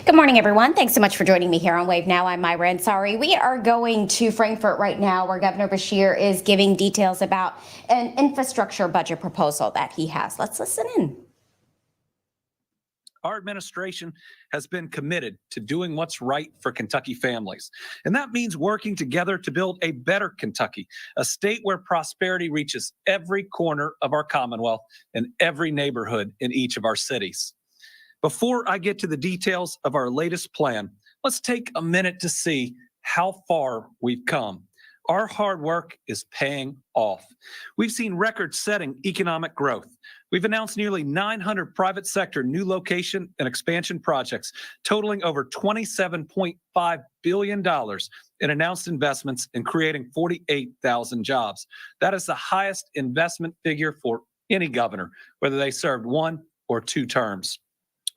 Good morning, everyone. Thanks so much for joining me here on Wave Now. I'm Myra Ansari. We are going to Frankfurt right now, where Governor Beshear is giving details about an infrastructure budget proposal that he has. Let's listen in. Our administration has been committed to doing what's right for Kentucky families. And that means working together to build a better Kentucky, a state where prosperity reaches every corner of our Commonwealth and every neighborhood in each of our cities. Before I get to the details of our latest plan, let's take a minute to see how far we've come. Our hard work is paying off. We've seen record-setting economic growth. We've announced nearly 900 private sector new location and expansion projects, totaling over $27.5 billion in announced investments and creating 48,000 jobs. That is the highest investment figure for any governor, whether they served 1 or 2 terms.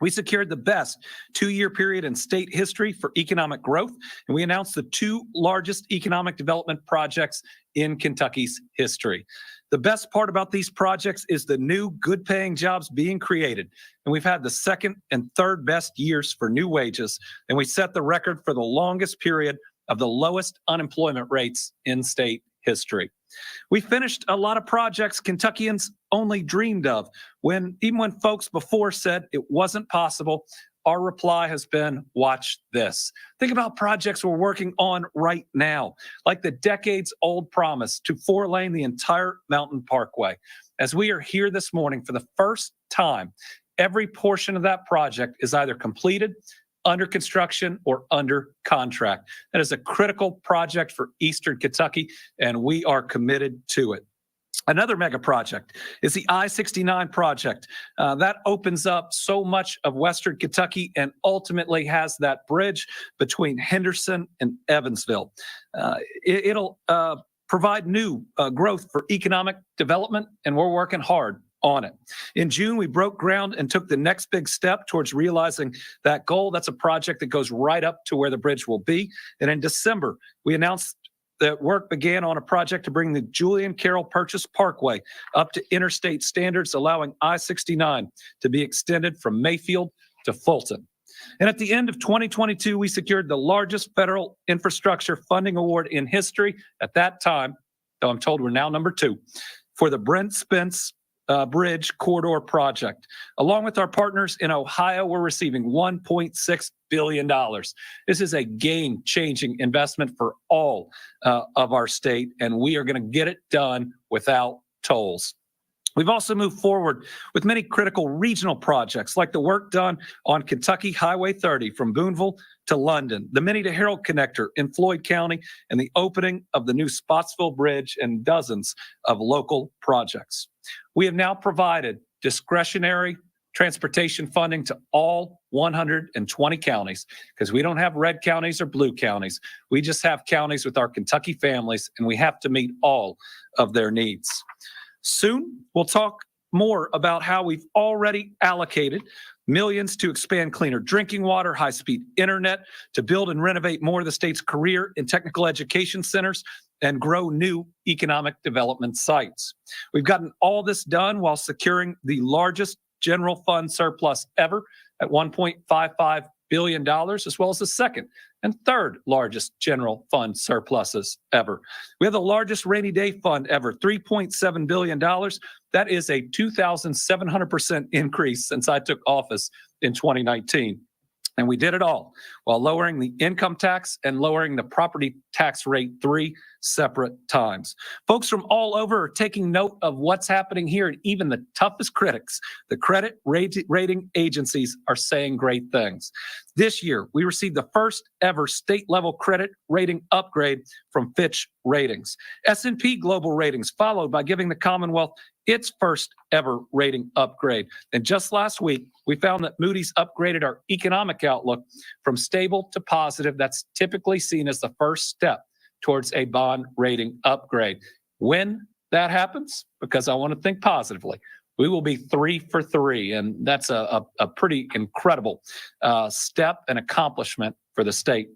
We secured the best 2-year period in state history for economic growth, and we announced the 2 largest economic development projects in Kentucky's history. The best part about these projects is the new good-paying jobs being created, and we've had the 2nd and 3rd best years for new wages, and we set the record for the longest period of the lowest unemployment rates in state history. We finished a lot of projects Kentuckians only dreamed of. Even when folks before said it wasn't possible, our reply has been, watch this. Think about projects we're working on right now, like the decades-old promise to 4-lane the entire Mountain Parkway. As we are here this morning for the first time, every portion of that project is either completed, under construction, or under contract. That is a critical project for Eastern Kentucky, and we are committed to it. Another mega project is the I-69 project. That opens up so much of Western Kentucky and ultimately has that bridge between Henderson and Evansville. It'll provide new growth for economic development, and we're working hard on it. In June, we broke ground and took the next big step towards realizing that goal. That's a project that goes right up to where the bridge will be. And in December, we announced that work began on a project to bring the Julian Carroll Purchase Parkway up to interstate standards, allowing I-69 to be extended from Mayfield to Fulton. And at the end of 2022, we secured the largest federal infrastructure funding award in history at that time, though I'm told we're now number 2, for the Brent Spence Bridge Corridor Project. Along with our partners in Ohio, we're receiving $1.6 billion. This is a game-changing investment for all of our state, and we are going to get it done without tolls. We've also moved forward with many critical regional projects, like the work done on Kentucky Highway 30 from Boonville to London, the Minnie to Herald connector in Floyd County, and the opening of the new Spotsville Bridge, and dozens of local projects. We have now provided discretionary transportation funding to all 120 counties, because we don't have red counties or blue counties. We just have counties with our Kentucky families, and we have to meet all of their needs. Soon, we'll talk more about how we've already allocated millions to expand cleaner drinking water, high-speed internet, to build and renovate more of the state's career and technical education centers, and grow new economic development sites. We've gotten all this done while securing the largest general fund surplus ever at $1.55 billion, as well as the second and third largest general fund surpluses ever. We have the largest rainy day fund ever, $3.7 billion. That is a 2,700% increase since I took office in 2019. And we did it all while lowering the income tax and lowering the property tax rate 3 separate times. Folks from all over are taking note of what's happening here, and even the toughest critics, the credit rating agencies, are saying great things. This year, we received the first ever state-level credit rating upgrade from Fitch Ratings. S&P Global Ratings followed by giving the Commonwealth its first ever rating upgrade. And just last week, we found that Moody's upgraded our economic outlook from stable to positive. That's typically seen as the first step towards a bond rating upgrade. When that happens, because I want to think positively, we will be 3 for 3, and that's a pretty incredible step and accomplishment for the state.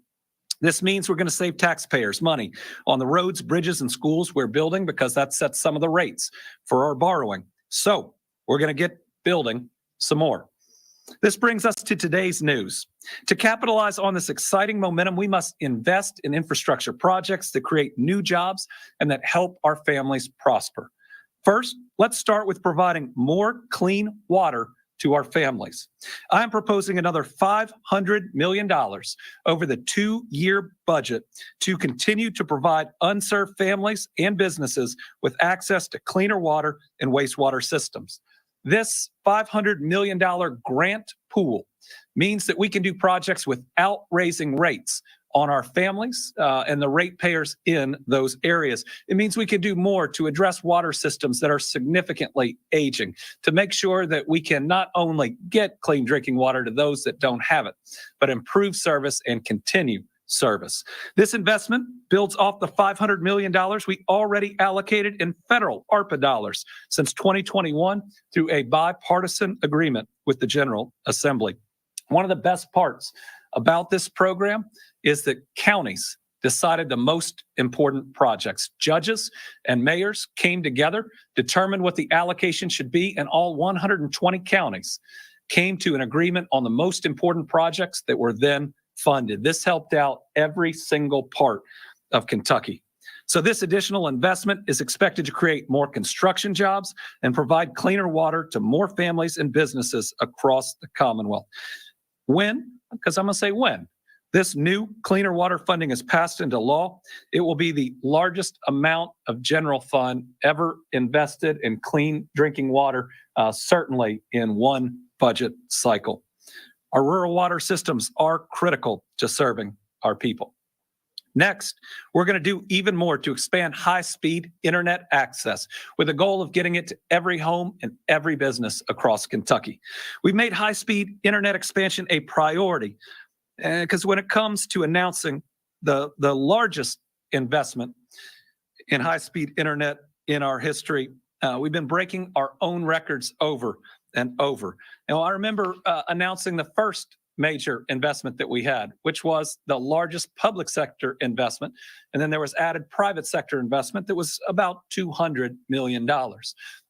This means we're going to save taxpayers money on the roads, bridges, and schools we're building, because that sets some of the rates for our borrowing. So we're going to get building some more. This brings us to today's news. To capitalize on this exciting momentum, we must invest in infrastructure projects that create new jobs and that help our families prosper. First, let's start with providing more clean water to our families. I am proposing another $500 million over the 2-year budget to continue to provide unserved families and businesses with access to cleaner water and wastewater systems. This $500 million grant pool means that we can do projects without raising rates on our families and the ratepayers in those areas. It means we can do more to address water systems that are significantly aging, to make sure that we can not only get clean drinking water to those that don't have it, but improve service and continue service. This investment builds off the $500 million we already allocated in federal ARPA dollars since 2021 through a bipartisan agreement with the General Assembly. One of the best parts about this program is that counties decided the most important projects. Judges and mayors came together, determined what the allocation should be, and all 120 counties came to an agreement on the most important projects that were then funded. This helped out every single part of Kentucky. So this additional investment is expected to create more construction jobs and provide cleaner water to more families and businesses across the Commonwealth. When, because I'm going to say when, this new cleaner water funding is passed into law, it will be the largest amount of general fund ever invested in clean drinking water, certainly in one budget cycle. Our rural water systems are critical to serving our people. Next, we're going to do even more to expand high-speed internet access with the goal of getting it to every home and every business across Kentucky. We've made high-speed internet expansion a priority because when it comes to announcing the largest investment in high-speed internet in our history, we've been breaking our own records over and over. Now, I remember announcing the first major investment that we had, which was the largest public sector investment. And then there was added private sector investment that was about $200 million.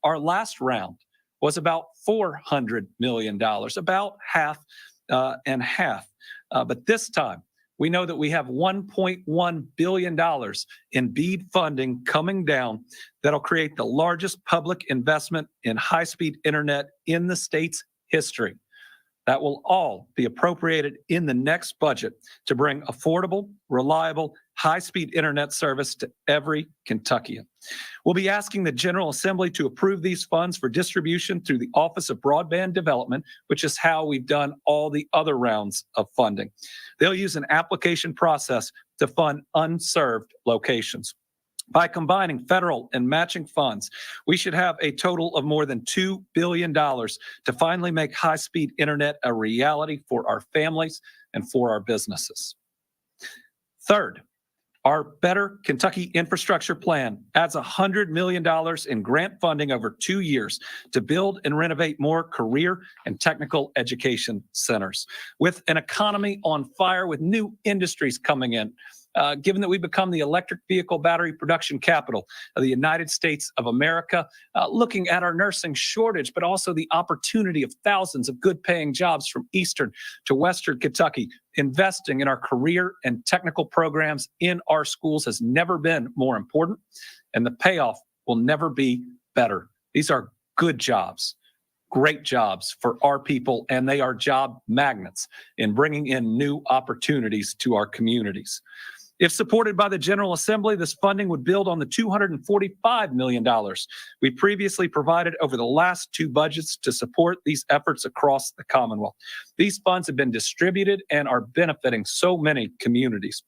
Our last round was about $400 million, about half and half. But this time, we know that we have $1.1 billion in BEAD funding coming down that'll create the largest public investment in high-speed internet in the state's history. That will all be appropriated in the next budget to bring affordable, reliable, high-speed internet service to every Kentuckian. We'll be asking the General Assembly to approve these funds for distribution through the Office of Broadband Development, which is how we've done all the other rounds of funding. They'll use an application process to fund unserved locations. By combining federal and matching funds, we should have a total of more than $2 billion to finally make high-speed internet a reality for our families and for our businesses. Third, our Better Kentucky Infrastructure Plan adds $100 million in grant funding over 2 years to build and renovate more career and technical education centers. With an economy on fire, with new industries coming in, given that we become the electric vehicle battery production capital of the United States of America, looking at our nursing shortage, but also the opportunity of thousands of good paying jobs from Eastern to Western Kentucky, investing in our career and technical programs in our schools has never been more important, and the payoff will never be better. These are good jobs. Great jobs for our people, and they are job magnets in bringing in new opportunities to our communities. If supported by the General Assembly, this funding would build on the $245 million we previously provided over the last 2 budgets to support these efforts across the Commonwealth. These funds have been distributed and are benefiting so many communities.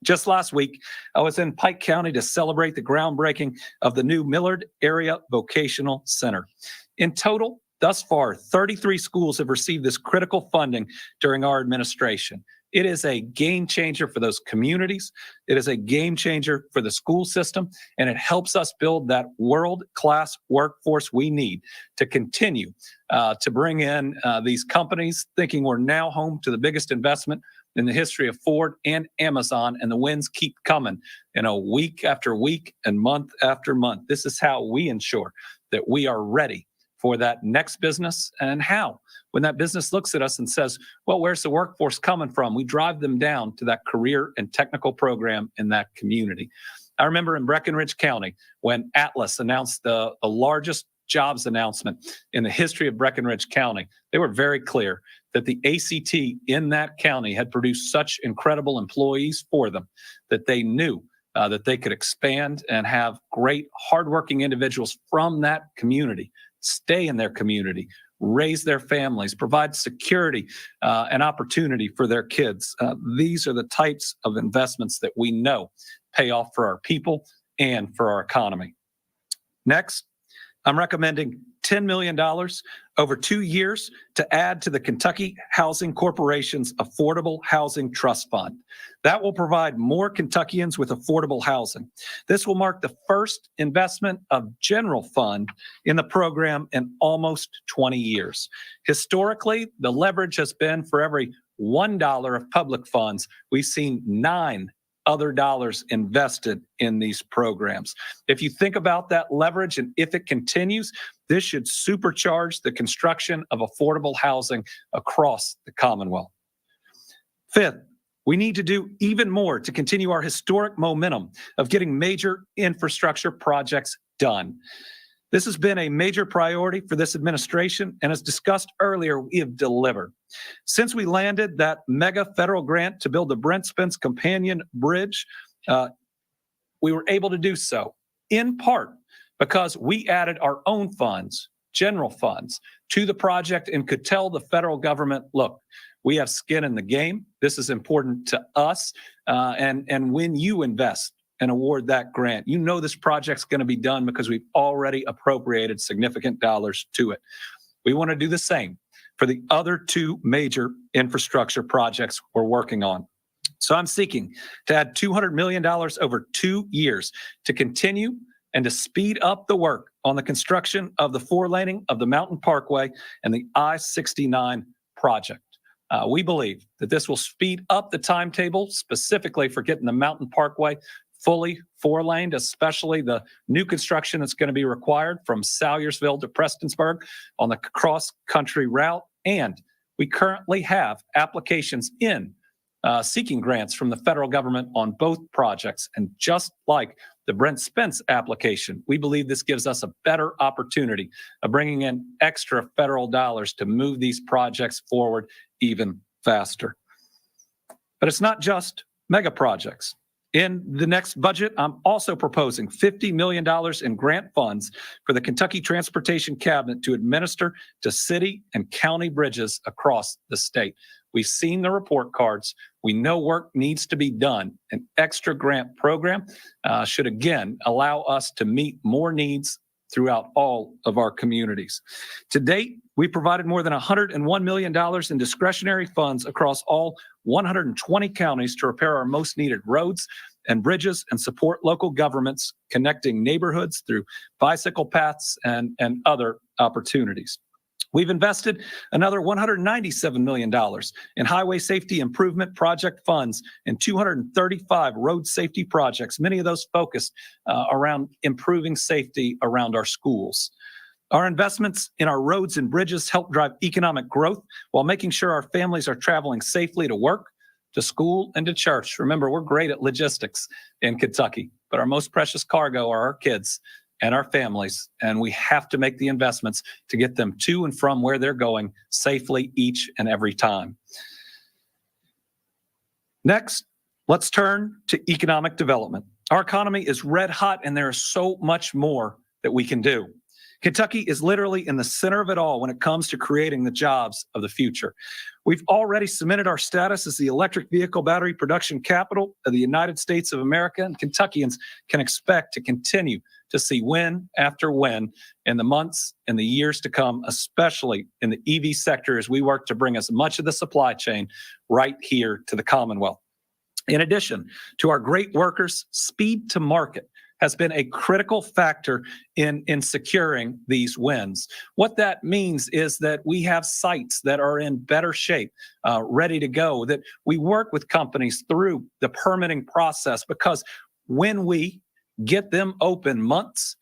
Just last week, I was in Pike County to celebrate the groundbreaking of the new Millard Area Vocational Center. In total, thus far, 33 schools have received this critical funding during our administration. It is a game changer for those communities. It is a game changer for the school system, and it helps us build that world-class workforce we need to continue to bring in these companies, thinking we're now home to the biggest investment in the history of Ford and Amazon, and the wins keep coming, week after week and month after month. This is how we ensure that we are ready for that next business and how. When that business looks at us and says, well, where's the workforce coming from? We drive them down to that career and technical program in that community. I remember in Breckenridge County when Atlas announced the largest jobs announcement in the history of Breckenridge County. They were very clear that the ACT in that county had produced such incredible employees for them that they knew that they could expand and have great, hardworking individuals from that community stay in their community, raise their families, provide security and opportunity for their kids. These are the types of investments that we know pay off for our people and for our economy. Next, I'm recommending $10 million over 2 years to add to the Kentucky Housing Corporation's Affordable Housing Trust Fund. That will provide more Kentuckians with affordable housing. This will mark the first investment of general fund in the program in almost 20 years. Historically, the leverage has been for every $1 of public funds, we've seen 9 other dollars invested in these programs. If you think about that leverage and if it continues, this should supercharge the construction of affordable housing across the Commonwealth. Fifth, we need to do even more to continue our historic momentum of getting major infrastructure projects done. This has been a major priority for this administration, and as discussed earlier, we have delivered. Since we landed that mega federal grant to build the Brent Spence Companion Bridge, we were able to do so in part because we added our own funds, general funds, to the project and could tell the federal government, look, we have skin in the game. This is important to us. And when you invest and award that grant, you know this project's going to be done because we've already appropriated significant dollars to it. We want to do the same for the other 2 major infrastructure projects we're working on. So I'm seeking to add $200 million over 2 years to continue and to speed up the work on the construction of the 4-laning of the Mountain Parkway and the I-69 project. We believe that this will speed up the timetable specifically for getting the Mountain Parkway fully 4-laned, especially the new construction that's going to be required from Salyersville to Prestonsburg on the cross-country route. And we currently have applications in seeking grants from the federal government on both projects. And just like the Brent Spence application, we believe this gives us a better opportunity of bringing in extra federal dollars to move these projects forward even faster. But it's not just mega projects. In the next budget, I'm also proposing $50 million in grant funds for the Kentucky Transportation Cabinet to administer to city and county bridges across the state. We've seen the report cards. We know work needs to be done. An extra grant program should again allow us to meet more needs throughout all of our communities. To date, we provided more than $101 million in discretionary funds across all 120 counties to repair our most needed roads and bridges and support local governments connecting neighborhoods through bicycle paths and other opportunities. We've invested another $197 million in highway safety improvement project funds and 235 road safety projects, many of those focused around improving safety around our schools. Our investments in our roads and bridges help drive economic growth while making sure our families are traveling safely to work, to school, and to church. Remember, we're great at logistics in Kentucky, but our most precious cargo are our kids and our families, and we have to make the investments to get them to and from where they're going safely each and every time. Next, let's turn to economic development. Our economy is red hot, and there is so much more that we can do. Kentucky is literally in the center of it all when it comes to creating the jobs of the future. We've already cemented our status as the electric vehicle battery production capital of the United States of America, and Kentuckians can expect to continue to see win after win in the months and the years to come, especially in the EV sector as we work to bring as much of the supply chain right here to the Commonwealth. In addition to our great workers, speed to market has been a critical factor in securing these wins. What that means is that we have sites that are in better shape, ready to go, that we work with companies through the permitting process, because when we get them open months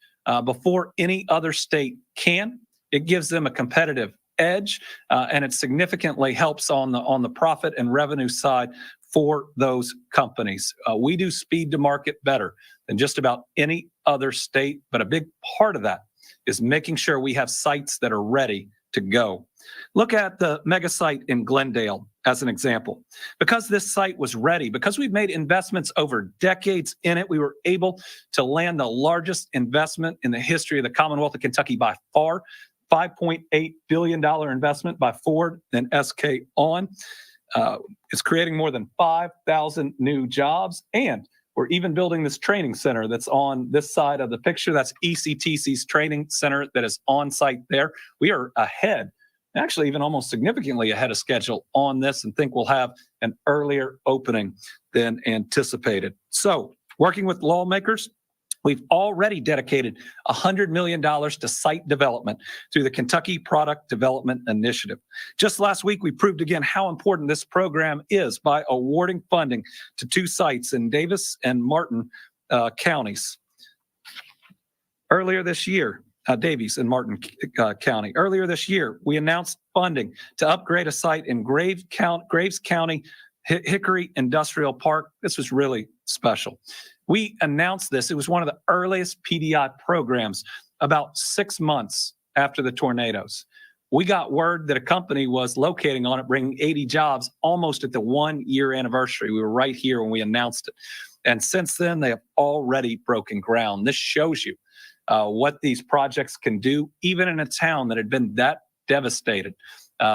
before any other state can, It gives them a competitive edge, and it significantly helps on the profit and revenue side for those companies. We do speed to market better than just about any other state, but a big part of that is making sure we have sites that are ready to go. Look at the mega site in Glendale as an example. Because this site was ready, because we've made investments over decades in it, we were able to land the largest investment in the history of the Commonwealth of Kentucky by far. $5.8 billion investment by Ford and SK On. It's creating more than 5,000 new jobs. And we're even building this training center that's on this side of the picture. That's ECTC's training center that is on site there. We are ahead, actually even almost significantly ahead of schedule on this, and think we'll have an earlier opening than anticipated. So working with lawmakers, we've already dedicated $100 million to site development through the Kentucky Product Development Initiative. Just last week, we proved again how important this program is by awarding funding to 2 sites in Davis and Martin counties. Earlier this year, Davies and Martin County. Earlier this year, we announced funding to upgrade a site in Graves County, Hickory Industrial Park. This was really special. We announced this. It was one of the earliest PDI programs about 6 months after the tornadoes. We got word that a company was locating on it, bringing 80 jobs almost at the 1-year anniversary. We were right here when we announced it. And since then, they have already broken ground. This shows you what these projects can do, even in a town that had been that devastated.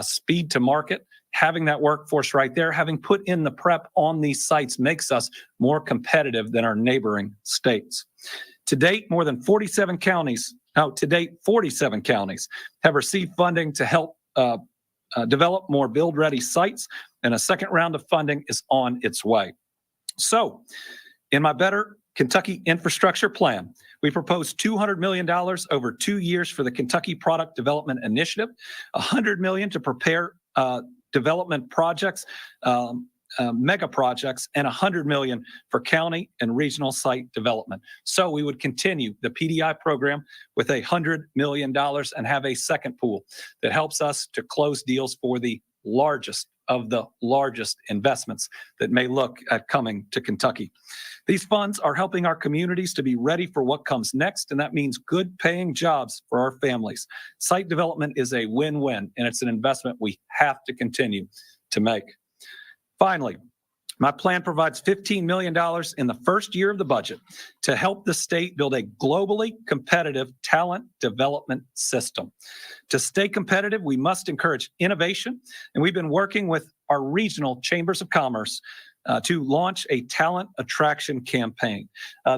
Speed to market, having that workforce right there, having put in the prep on these sites makes us more competitive than our neighboring states. To date, 47 counties have received funding to help develop more build-ready sites, and a second round of funding is on its way. So, in my Better Kentucky Infrastructure Plan, we proposed $200 million over 2 years for the Kentucky Product Development Initiative, $100 million to prepare development projects, mega projects, and $100 million for county and regional site development. So we would continue the PDI program with $100 million and have a second pool that helps us to close deals for the largest of the largest investments that may look at coming to Kentucky. These funds are helping our communities to be ready for what comes next, and that means good paying jobs for our families. Site development is a win-win, and it's an investment we have to continue to make. Finally, my plan provides $15 million in the first year of the budget to help the state build a globally competitive talent development system. To stay competitive, we must encourage innovation, and we've been working with our regional chambers of commerce to launch a talent attraction campaign.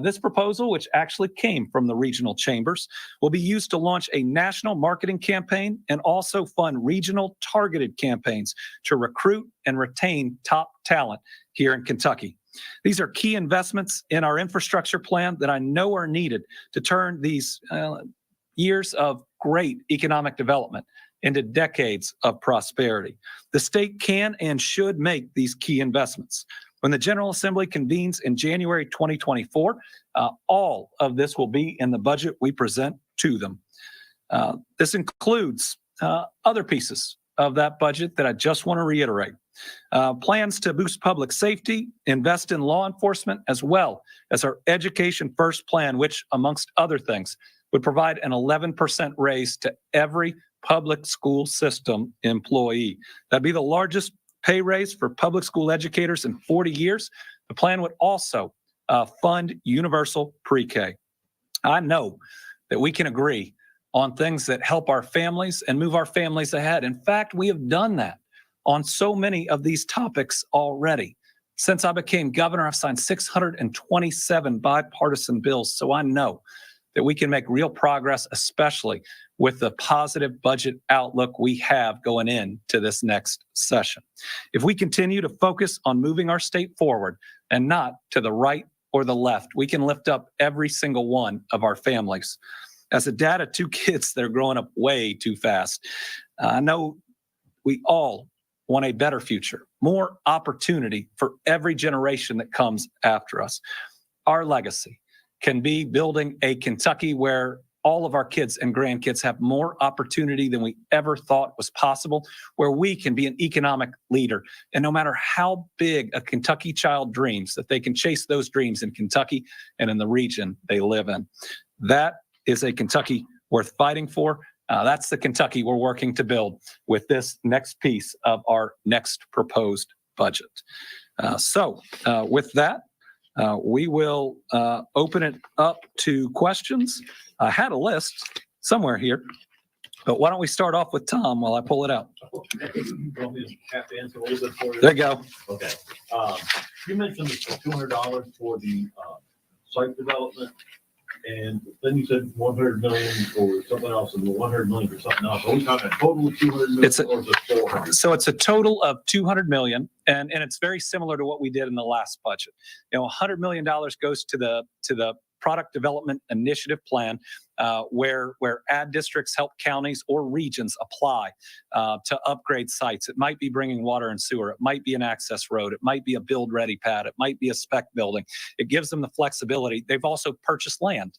This proposal, which actually came from the regional chambers, will be used to launch a national marketing campaign and also fund regional targeted campaigns to recruit and retain top talent here in Kentucky. These are key investments in our infrastructure plan that I know are needed to turn these years of great economic development into decades of prosperity. The state can and should make these key investments. When the General Assembly convenes in January 2024, all of this will be in the budget we present to them. This includes other pieces of that budget that I just want to reiterate. Plans to boost public safety, invest in law enforcement, as well as our Education First plan, which, amongst other things, would provide an 11% raise to every public school system employee. That'd be the largest pay raise for public school educators in 40 years. The plan would also fund universal pre-K. I know that we can agree on things that help our families and move our families ahead. In fact, we have done that on so many of these topics already. Since I became governor, I've signed 627 bipartisan bills, so I know that we can make real progress, especially with the positive budget outlook we have going into this next session. If we continue to focus on moving our state forward and not to the right or the left, we can lift up every single one of our families. As a dad of 2 kids that are growing up way too fast, I know we all want a better future, more opportunity for every generation that comes after us. Our legacy can be building a Kentucky where all of our kids and grandkids have more opportunity than we ever thought was possible, where we can be an economic leader. And no matter how big a Kentucky child dreams, that they can chase those dreams in Kentucky and in the region they live in. That is a Kentucky worth fighting for. That's the Kentucky we're working to build with this next piece of our next proposed budget. So with that, we will open it up to questions. I had a list somewhere here, but why don't we start off with Tom while I pull it out? Have to answer a little bit for you. There you go. Okay. You mentioned the $200 for the site development, and then you said 100 million for something else, and the 100 million for something else. Are we talking a total of 200 million, or is it 400? So it's a total of 200 million, and it's very similar to what we did in the last budget. You know, $100 million goes to the product development initiative plan, where ad districts help counties or regions apply to upgrade sites. It might be bringing water and sewer. It might be an access road. It might be a build ready pad. It might be a spec building. It gives them the flexibility. They've also purchased land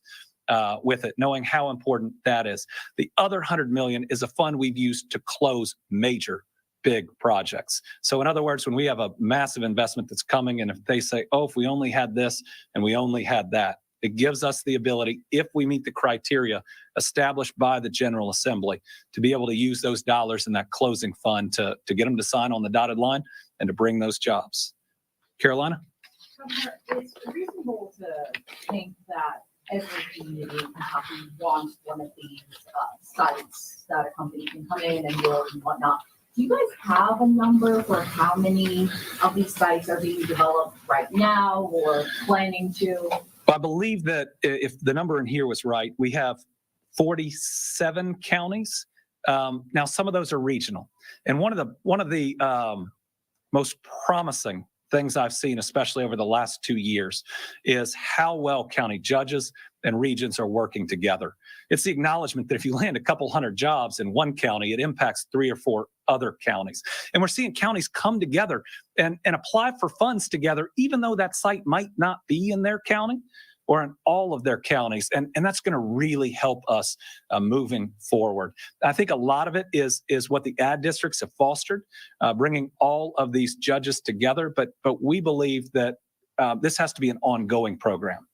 with it, knowing how important that is. The other 100 million is a fund we've used to close major big projects. So in other words, when we have a massive investment that's coming, and if they say, oh, if we only had this and we only had that, it gives us the ability, if we meet the criteria established by the General Assembly, to be able to use those dollars in that closing fund to get them to sign on the dotted line and to bring those jobs. Carolina? It's reasonable to think that every community in Kentucky wants one of these sites that a company can come in and build and whatnot. Do you guys have a number for how many of these sites are being developed right now or planning to? I believe that if the number in here was right, we have 47 counties. Now, some of those are regional. And one of the most promising things I've seen, especially over the last 2 years, is how well county judges and regions are working together. It's the acknowledgement that if you land a couple hundred jobs in one county, it impacts 3 or 4 other counties. And we're seeing counties come together and apply for funds together, even though that site might not be in their county or in all of their counties. And that's going to really help us moving forward. I think a lot of it is what the ad districts have fostered, bringing all of these judges together. But we believe that this has to be an ongoing program.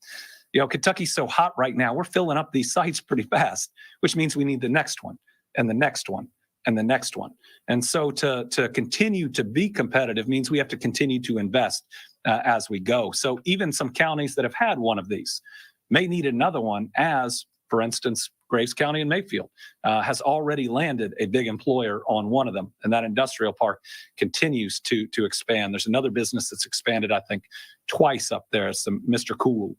You know, Kentucky's so hot right now, we're filling up these sites pretty fast, which means we need the next one and the next one and the next one. And so to continue to be competitive means we have to continue to invest as we go. So even some counties that have had one of these may need another one, as, for instance, Graves County and Mayfield has already landed a big employer on one of them, and that industrial park continues to expand. There's another business that's expanded, I think, twice up there. It's the Mr. Cool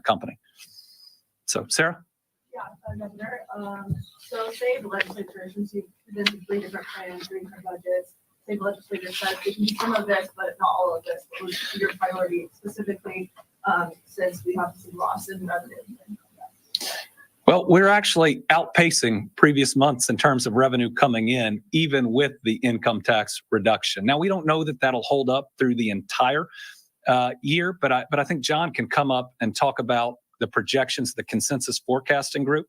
company. So, Sarah? Yeah, Governor. So say the legislature, since you've presented 3 different plans, 3 different budgets, say the legislature says we can do some of this, but not all of this. What was your priority specifically, since we have some loss in revenue? Well, we're actually outpacing previous months in terms of revenue coming in, even with the income tax reduction. Now, we don't know that that'll hold up through the entire year, but I think John can come up and talk about the projections, the consensus forecasting group.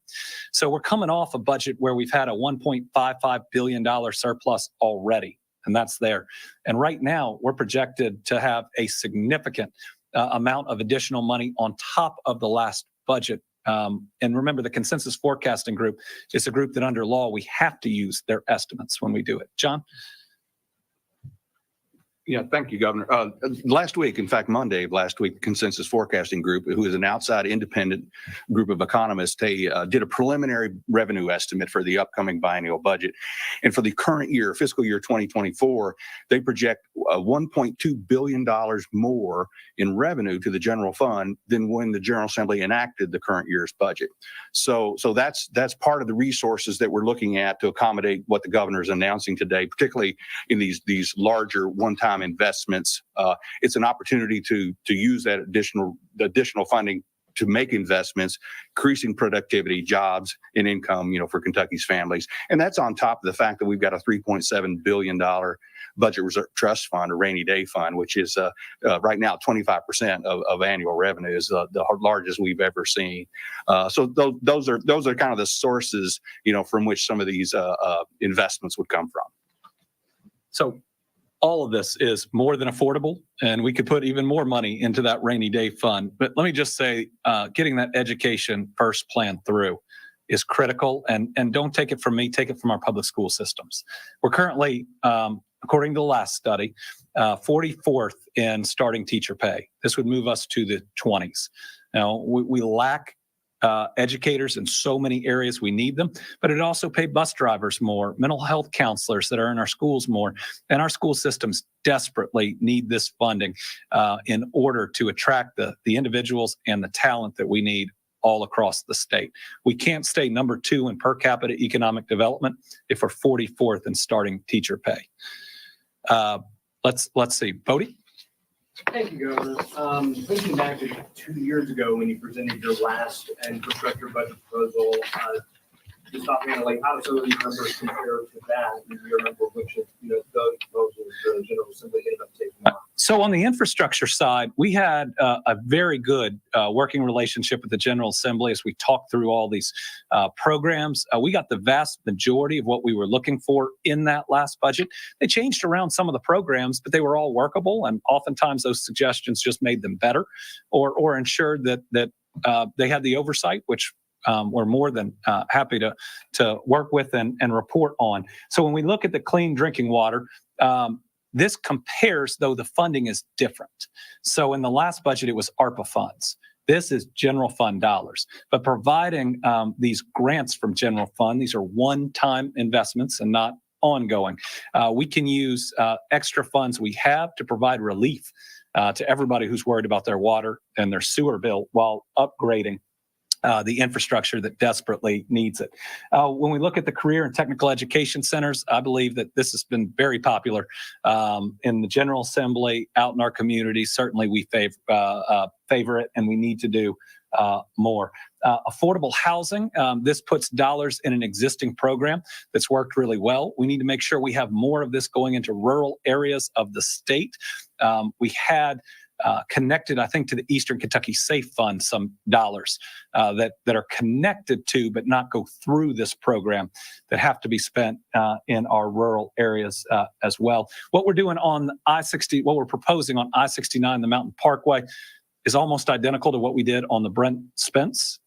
So we're coming off a budget where we've had a $1.55 billion surplus already, and that's there. And right now, we're projected to have a significant amount of additional money on top of the last budget. And remember, the consensus forecasting group is a group that under law, we have to use their estimates when we do it. John? Yeah, thank you, Governor. Last week, in fact, Monday of last week, Consensus Forecasting Group, who is an outside independent group of economists, they did a preliminary revenue estimate for the upcoming biennial budget. And for the current year, fiscal year 2024, they project $1.2 billion more in revenue to the general fund than when the General Assembly enacted the current year's budget. So that's part of the resources that we're looking at to accommodate what the governor is announcing today, particularly in these larger one-time investments. It's an opportunity to use that additional funding to make investments, increasing productivity, jobs, and income, for Kentucky's families. And that's on top of the fact that we've got a $3.7 billion budget reserve trust fund, a rainy day fund, which is right now 25% of annual revenue, is the largest we've ever seen. So those are kind of the sources, from which some of these investments would come from. So all of this is more than affordable, and we could put even more money into that rainy day fund. But let me just say, getting that education first plan through is critical. And don't take it from me, take it from our public school systems. We're currently, according to the last study, 44th in starting teacher pay. This would move us to the 20s. Now, we lack educators in so many areas. We need them, but it also pay bus drivers more, mental health counselors that are in our schools more, and our school systems desperately need this funding in order to attract the individuals and the talent that we need all across the state. We can't stay number 2 in per capita economic development if we're 44th in starting teacher pay. Let's see, Bodie. Thank you, Governor. Thinking back to 2 years ago when you presented your last infrastructure budget proposal, just talking like how do some of these numbers compare to that? And you remember which of those proposals the General Assembly ended up taking on? So on the infrastructure side, we had a very good working relationship with the General Assembly as we talked through all these programs. We got the vast majority of what we were looking for in that last budget. They changed around some of the programs, but they were all workable, and oftentimes those suggestions just made them better or ensured that they had the oversight, which we're more than happy to work with and report on. So when we look at the clean drinking water, this compares, though the funding is different. So in the last budget, it was ARPA funds. This is general fund dollars, but providing these grants from general fund, these are one-time investments and not ongoing. We can use extra funds we have to provide relief to everybody who's worried about their water and their sewer bill while upgrading the infrastructure that desperately needs it. When we look at the career and technical education centers, I believe that this has been very popular in the General Assembly, out in our communities. Certainly we favor it, and we need to do more. Affordable housing, this puts dollars in an existing program that's worked really well. We need to make sure we have more of this going into rural areas of the state. We had connected, I think, to the Eastern Kentucky Safe Fund, some dollars that are connected to, but not go through this program, that have to be spent in our rural areas as well. What we're doing on I-60, what we're proposing on I-69, the Mountain Parkway, is almost identical to what we did on the Brent Spence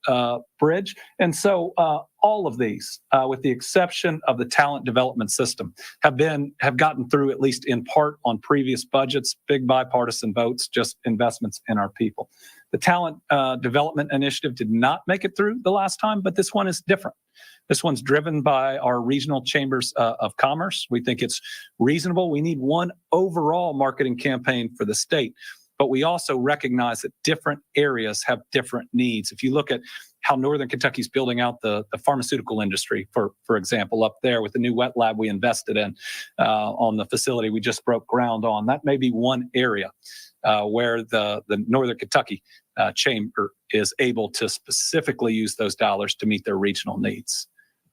Bridge. And so all of these, with the exception of the talent development system, have gotten through, at least in part, on previous budgets, big bipartisan votes, just investments in our people. The talent development initiative did not make it through the last time, but this one is different. This one's driven by our regional chambers of commerce. We think it's reasonable. We need one overall marketing campaign for the state, but we also recognize that different areas have different needs. If you look at how Northern Kentucky's building out the pharmaceutical industry, for example, up there with the new wet lab we invested in on the facility we just broke ground on, that may be one area where the Northern Kentucky Chamber is able to specifically use those dollars to meet their regional needs.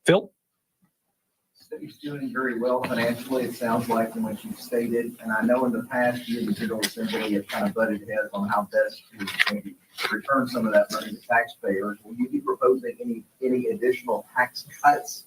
Phil? City's doing very well financially, it sounds like, from what you've stated. And I know in the past year, the General Assembly have kind of butted heads on how best to maybe return some of that money to taxpayers. Will you be proposing any additional tax cuts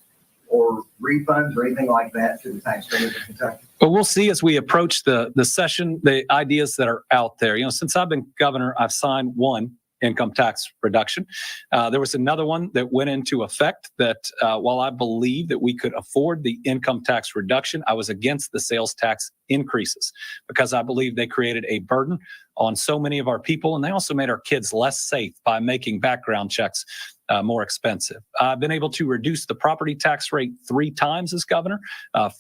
or refunds or anything like that to the taxpayers of Kentucky? But we'll see as we approach the session, the ideas that are out there. Since I've been governor, I've signed one income tax reduction. There was another one that went into effect that while I believe that we could afford the income tax reduction, I was against the sales tax increases because I believe they created a burden on so many of our people, and they also made our kids less safe by making background checks more expensive. I've been able to reduce the property tax rate 3 times as governor,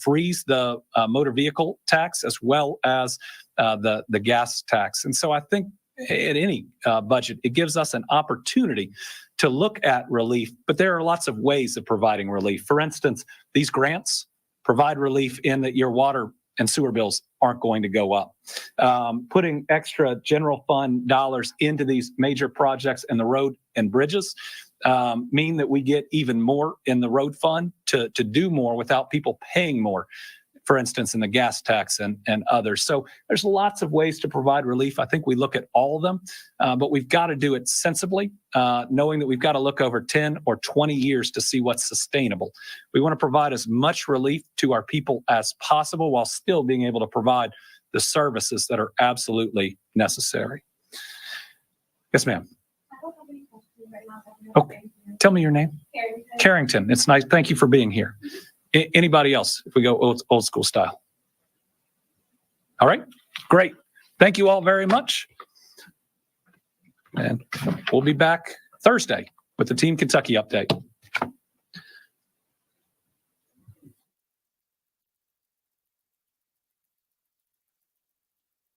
freeze the motor vehicle tax, as well as the gas tax. And so I think at any budget, it gives us an opportunity to look at relief, but there are lots of ways of providing relief. For instance, these grants provide relief in that your water and sewer bills aren't going to go up. Putting extra general fund dollars into these major projects and the road and bridges mean that we get even more in the road fund to do more without people paying more, for instance, in the gas tax and others. So there's lots of ways to provide relief. I think we look at all of them, but we've got to do it sensibly, knowing that we've got to look over 10 or 20 years to see what's sustainable. We want to provide as much relief to our people as possible while still being able to provide the services that are absolutely necessary. Yes, ma'am. I don't have any questions right now. Okay. Tell me your name. Carrington. Carrington. It's nice. Thank you for being here. Anybody else, if we go old school style? All right, great. Thank you all very much. And we'll be back Thursday with the Team Kentucky update.